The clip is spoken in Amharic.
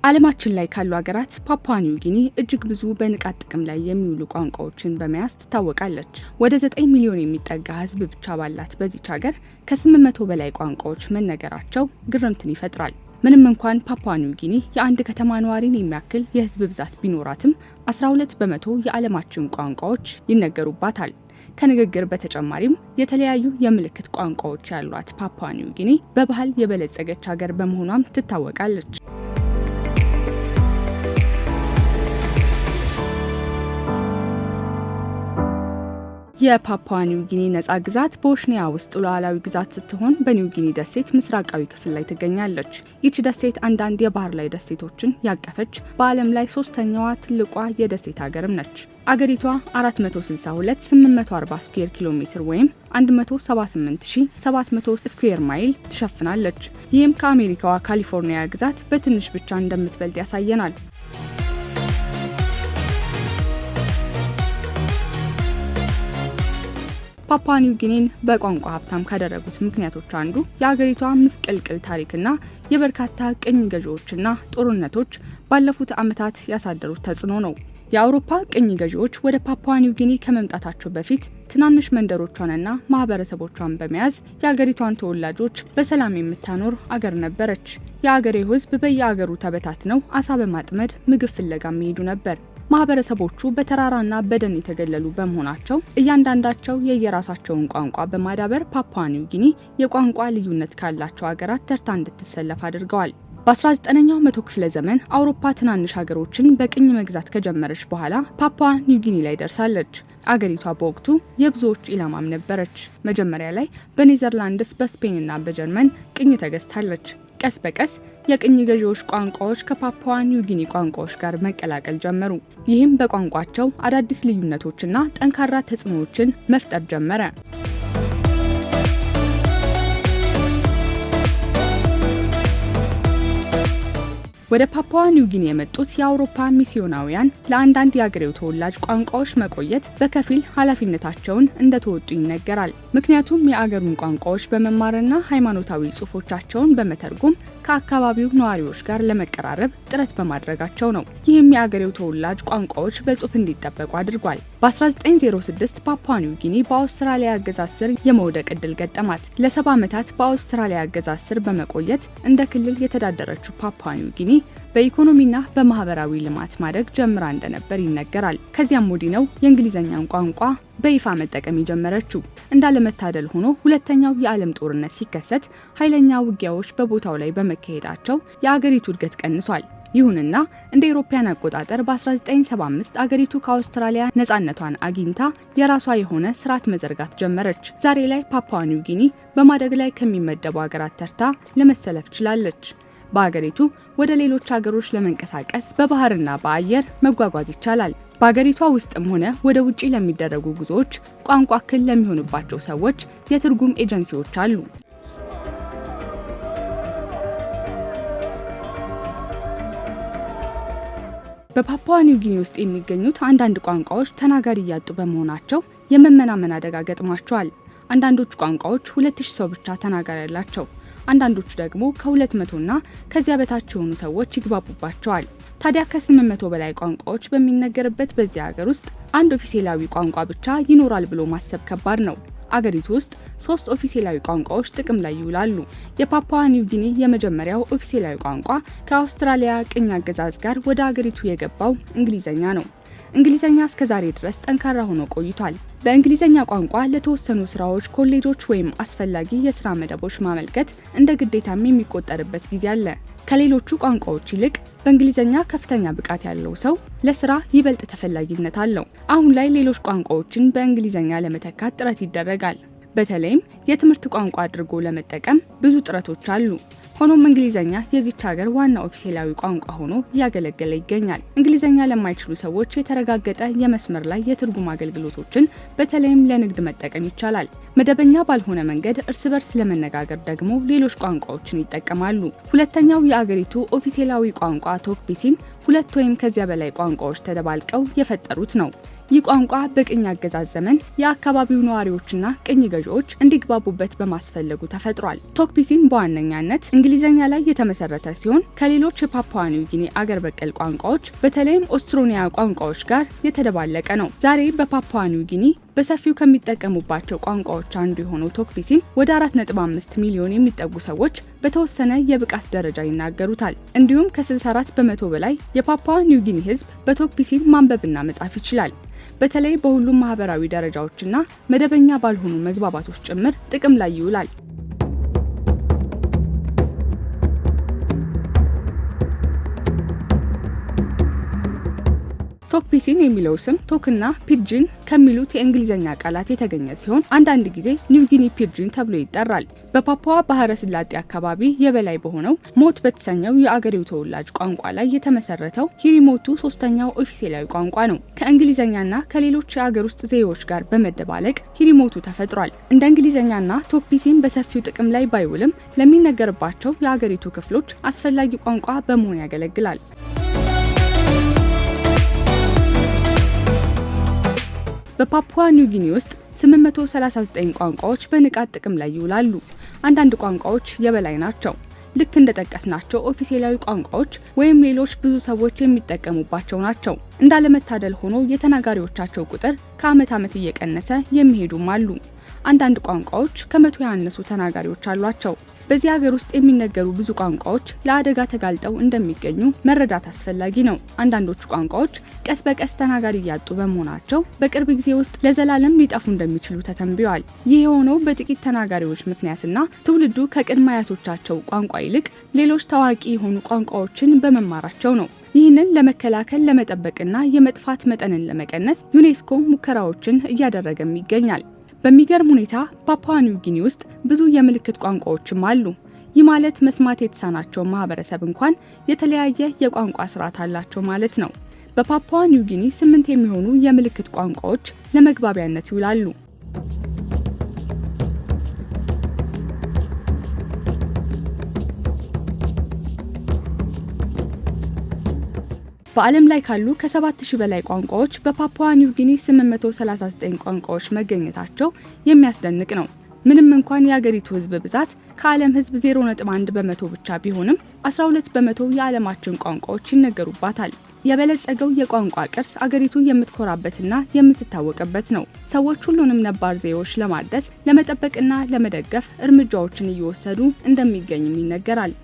ዓለማችን ላይ ካሉ ሀገራት ፓፑዋ ኒው ጊኒ እጅግ ብዙ በንቃት ጥቅም ላይ የሚውሉ ቋንቋዎችን በመያዝ ትታወቃለች። ወደ 9 ሚሊዮን የሚጠጋ ሕዝብ ብቻ ባላት በዚች ሀገር ከ800 በላይ ቋንቋዎች መነገራቸው ግርምትን ይፈጥራል። ምንም እንኳን ፓፑዋ ኒው ጊኒ የአንድ ከተማ ነዋሪን የሚያክል የሕዝብ ብዛት ቢኖራትም 12 በመቶ የዓለማችን ቋንቋዎች ይነገሩባታል። ከንግግር በተጨማሪም የተለያዩ የምልክት ቋንቋዎች ያሏት ፓፑዋ ኒው ጊኒ በባህል የበለጸገች ሀገር በመሆኗም ትታወቃለች። የፓፑዋ ኒው ጊኒ ነጻ ግዛት በኦሽኒያ ውስጥ ሉዓላዊ ግዛት ስትሆን በኒው ጊኒ ደሴት ምስራቃዊ ክፍል ላይ ትገኛለች። ይቺ ደሴት አንዳንድ የባህር ላይ ደሴቶችን ያቀፈች በዓለም ላይ ሶስተኛዋ ትልቋ የደሴት ሀገርም ነች። አገሪቷ 462,840 ስኩዌር ኪሎ ሜትር ወይም 178,700 ስኩዌር ማይል ትሸፍናለች። ይህም ከአሜሪካዋ ካሊፎርኒያ ግዛት በትንሽ ብቻ እንደምትበልጥ ያሳየናል። ፓፑዋ ኒው ጊኒን በቋንቋ ሀብታም ካደረጉት ምክንያቶች አንዱ የአገሪቷ ምስቅልቅል ታሪክና የበርካታ ቅኝ ገዢዎችና ጦርነቶች ባለፉት ዓመታት ያሳደሩት ተጽዕኖ ነው። የአውሮፓ ቅኝ ገዢዎች ወደ ፓፑዋ ኒው ጊኒ ከመምጣታቸው በፊት ትናንሽ መንደሮቿንና ማህበረሰቦቿን በመያዝ የአገሪቷን ተወላጆች በሰላም የምታኖር አገር ነበረች። የአገሬው ሕዝብ በየአገሩ ተበታትነው አሳ በማጥመድ ምግብ ፍለጋ የሚሄዱ ነበር። ማህበረሰቦቹ በተራራና በደን የተገለሉ በመሆናቸው እያንዳንዳቸው የየራሳቸውን ቋንቋ በማዳበር ፓፑዋ ኒው ጊኒ የቋንቋ ልዩነት ካላቸው ሀገራት ተርታ እንድትሰለፍ አድርገዋል። በ19ኛው መቶ ክፍለ ዘመን አውሮፓ ትናንሽ ሀገሮችን በቅኝ መግዛት ከጀመረች በኋላ ፓፑዋ ኒው ጊኒ ላይ ደርሳለች። አገሪቷ በወቅቱ የብዙዎች ኢላማም ነበረች። መጀመሪያ ላይ በኔዘርላንድስ፣ በስፔንና በጀርመን ቅኝ ተገዝታለች። ቀስ በቀስ የቅኝ ገዢዎች ቋንቋዎች ከፓፑዋ ኒው ጊኒ ቋንቋዎች ጋር መቀላቀል ጀመሩ። ይህም በቋንቋቸው አዳዲስ ልዩነቶችና ጠንካራ ተጽዕኖዎችን መፍጠር ጀመረ። ወደ ፓፑዋ ኒው ጊኒ የመጡት የአውሮፓ ሚስዮናውያን ለአንዳንድ የአገሬው ተወላጅ ቋንቋዎች መቆየት በከፊል ኃላፊነታቸውን እንደተወጡ ይነገራል። ምክንያቱም የአገሩን ቋንቋዎች በመማርና ሃይማኖታዊ ጽሑፎቻቸውን በመተርጎም ከአካባቢው ነዋሪዎች ጋር ለመቀራረብ ጥረት በማድረጋቸው ነው። ይህም የአገሬው ተወላጅ ቋንቋዎች በጽሑፍ እንዲጠበቁ አድርጓል። በ1906 ፓፑዋ ኒው ጊኒ በአውስትራሊያ አገዛዝ ስር የመውደቅ ዕድል ገጠማት። ለ70 ዓመታት በአውስትራሊያ አገዛዝ ስር በመቆየት እንደ ክልል የተዳደረችው ፓፑዋ ኒው ጊኒ በኢኮኖሚና በማህበራዊ ልማት ማደግ ጀምራ እንደነበር ይነገራል። ከዚያም ወዲህ ነው የእንግሊዝኛን ቋንቋ በይፋ መጠቀም የጀመረችው። እንዳለመታደል ሆኖ ሁለተኛው የዓለም ጦርነት ሲከሰት ኃይለኛ ውጊያዎች በቦታው ላይ በመካሄዳቸው የአገሪቱ እድገት ቀንሷል። ይሁንና እንደ አውሮፓውያን አቆጣጠር በ1975 አገሪቱ ከአውስትራሊያ ነፃነቷን አግኝታ የራሷ የሆነ ስርዓት መዘርጋት ጀመረች። ዛሬ ላይ ፓፑዋ ኒው ጊኒ በማደግ ላይ ከሚመደቡ ሀገራት ተርታ ለመሰለፍ ችላለች። በአገሪቱ ወደ ሌሎች ሀገሮች ለመንቀሳቀስ በባህርና በአየር መጓጓዝ ይቻላል። በአገሪቷ ውስጥም ሆነ ወደ ውጪ ለሚደረጉ ጉዞዎች ቋንቋ እክል ለሚሆንባቸው ሰዎች የትርጉም ኤጀንሲዎች አሉ። በፓፑዋ ኒው ጊኒ ውስጥ የሚገኙት አንዳንድ ቋንቋዎች ተናጋሪ እያጡ በመሆናቸው የመመናመን አደጋ ገጥሟቸዋል። አንዳንዶቹ ቋንቋዎች 2000 ሰው ብቻ ተናጋሪ ያላቸው፣ አንዳንዶቹ ደግሞ ከ200 እና ከዚያ በታች የሆኑ ሰዎች ይግባቡባቸዋል። ታዲያ ከ800 በላይ ቋንቋዎች በሚነገርበት በዚህ ሀገር ውስጥ አንድ ኦፊሴላዊ ቋንቋ ብቻ ይኖራል ብሎ ማሰብ ከባድ ነው። አገሪቱ ውስጥ 3 ኦፊሴላዊ ቋንቋዎች ጥቅም ላይ ይውላሉ። የፓፑዋ ኒው ጊኒ የመጀመሪያው ኦፊሴላዊ ቋንቋ ከአውስትራሊያ ቅኝ አገዛዝ ጋር ወደ አገሪቱ የገባው እንግሊዝኛ ነው። እንግሊዝኛ እስከ ዛሬ ድረስ ጠንካራ ሆኖ ቆይቷል። በእንግሊዝኛ ቋንቋ ለተወሰኑ ስራዎች ኮሌጆች ወይም አስፈላጊ የስራ መደቦች ማመልከት እንደ ግዴታም የሚቆጠርበት ጊዜ አለ። ከሌሎቹ ቋንቋዎች ይልቅ በእንግሊዝኛ ከፍተኛ ብቃት ያለው ሰው ለስራ ይበልጥ ተፈላጊነት አለው። አሁን ላይ ሌሎች ቋንቋዎችን በእንግሊዝኛ ለመተካት ጥረት ይደረጋል። በተለይም የትምህርት ቋንቋ አድርጎ ለመጠቀም ብዙ ጥረቶች አሉ። ሆኖም እንግሊዝኛ የዚች ሀገር ዋና ኦፊሴላዊ ቋንቋ ሆኖ እያገለገለ ይገኛል። እንግሊዝኛ ለማይችሉ ሰዎች የተረጋገጠ የመስመር ላይ የትርጉም አገልግሎቶችን በተለይም ለንግድ መጠቀም ይቻላል። መደበኛ ባልሆነ መንገድ እርስ በርስ ለመነጋገር ደግሞ ሌሎች ቋንቋዎችን ይጠቀማሉ። ሁለተኛው የአገሪቱ ኦፊሴላዊ ቋንቋ ቶክፒሲን 2 ወይም ከዚያ በላይ ቋንቋዎች ተደባልቀው የፈጠሩት ነው። ይህ ቋንቋ በቅኝ አገዛዝ ዘመን የአካባቢው ነዋሪዎችና ቅኝ ገዢዎች እንዲግባቡ እንዲግባቡበት በማስፈለጉ ተፈጥሯል። ቶክፒሲን በዋነኛነት እንግሊዘኛ ላይ የተመሰረተ ሲሆን ከሌሎች የፓፑዋ ኒው ጊኒ አገር በቀል ቋንቋዎች በተለይም ኦስትሮኒያ ቋንቋዎች ጋር የተደባለቀ ነው። ዛሬ በፓፑዋ ኒው ጊኒ በሰፊው ከሚጠቀሙባቸው ቋንቋዎች አንዱ የሆነው ቶክፒሲን ወደ 4.5 ሚሊዮን የሚጠጉ ሰዎች በተወሰነ የብቃት ደረጃ ይናገሩታል። እንዲሁም ከ64 በመቶ በላይ የፓፑዋ ኒው ጊኒ ሕዝብ በቶክፒሲን ማንበብና መጻፍ ይችላል። በተለይ በሁሉም ማህበራዊ ደረጃዎችና መደበኛ ባልሆኑ መግባባቶች ጭምር ጥቅም ላይ ይውላል። ቶክፒሲን የሚለው ስም ቶክና ፒጅን ከሚሉት የእንግሊዘኛ ቃላት የተገኘ ሲሆን አንዳንድ ጊዜ ኒው ጊኒ ፒጅን ተብሎ ይጠራል። በፓፑዋ ባህረ ስላጤ አካባቢ የበላይ በሆነው ሞት በተሰኘው የአገሬው ተወላጅ ቋንቋ ላይ የተመሰረተው ሂሪሞቱ ሶስተኛው ኦፊሴላዊ ቋንቋ ነው። ከእንግሊዘኛና ከሌሎች የአገር ውስጥ ዘዬዎች ጋር በመደባለቅ ሂሪሞቱ ተፈጥሯል። እንደ እንግሊዘኛና ቶክፒሲን በሰፊው ጥቅም ላይ ባይውልም ለሚነገርባቸው የአገሪቱ ክፍሎች አስፈላጊ ቋንቋ በመሆን ያገለግላል። በፓፑዋ ኒው ጊኒ ውስጥ 839 ቋንቋዎች በንቃት ጥቅም ላይ ይውላሉ። አንዳንድ ቋንቋዎች የበላይ ናቸው። ልክ እንደጠቀስናቸው ኦፊሴላዊ ቋንቋዎች ወይም ሌሎች ብዙ ሰዎች የሚጠቀሙባቸው ናቸው። እንዳለመታደል ሆኖ የተናጋሪዎቻቸው ቁጥር ከዓመት ዓመት እየቀነሰ የሚሄዱም አሉ። አንዳንድ ቋንቋዎች ከመቶ ያነሱ ተናጋሪዎች አሏቸው። በዚህ ሀገር ውስጥ የሚነገሩ ብዙ ቋንቋዎች ለአደጋ ተጋልጠው እንደሚገኙ መረዳት አስፈላጊ ነው። አንዳንዶቹ ቋንቋዎች ቀስ በቀስ ተናጋሪ እያጡ በመሆናቸው በቅርብ ጊዜ ውስጥ ለዘላለም ሊጠፉ እንደሚችሉ ተተንብዮአል። ይህ የሆነው በጥቂት ተናጋሪዎች ምክንያትና ትውልዱ ከቅድመ አያቶቻቸው ቋንቋ ይልቅ ሌሎች ታዋቂ የሆኑ ቋንቋዎችን በመማራቸው ነው። ይህንን ለመከላከል ለመጠበቅና የመጥፋት መጠንን ለመቀነስ ዩኔስኮ ሙከራዎችን እያደረገም ይገኛል። በሚገርም ሁኔታ ፓፑዋ ኒው ጊኒ ውስጥ ብዙ የምልክት ቋንቋዎችም አሉ። ይህ ማለት መስማት የተሳናቸው ማህበረሰብ እንኳን የተለያየ የቋንቋ ስርዓት አላቸው ማለት ነው። በፓፑዋ ኒው ጊኒ 8 የሚሆኑ የምልክት ቋንቋዎች ለመግባቢያነት ይውላሉ። በዓለም ላይ ካሉ ከ7000 በላይ ቋንቋዎች በፓፑዋ ኒው ጊኒ 839 ቋንቋዎች መገኘታቸው የሚያስደንቅ ነው። ምንም እንኳን የአገሪቱ ሕዝብ ብዛት ከዓለም ሕዝብ 0.1 በመቶ ብቻ ቢሆንም 12 በመቶ የዓለማችን ቋንቋዎች ይነገሩባታል። የበለጸገው የቋንቋ ቅርስ አገሪቱ የምትኮራበትና የምትታወቅበት ነው። ሰዎች ሁሉንም ነባር ዘዬዎች ለማደስ ለመጠበቅና ለመደገፍ እርምጃዎችን እየወሰዱ እንደሚገኝም ይነገራል።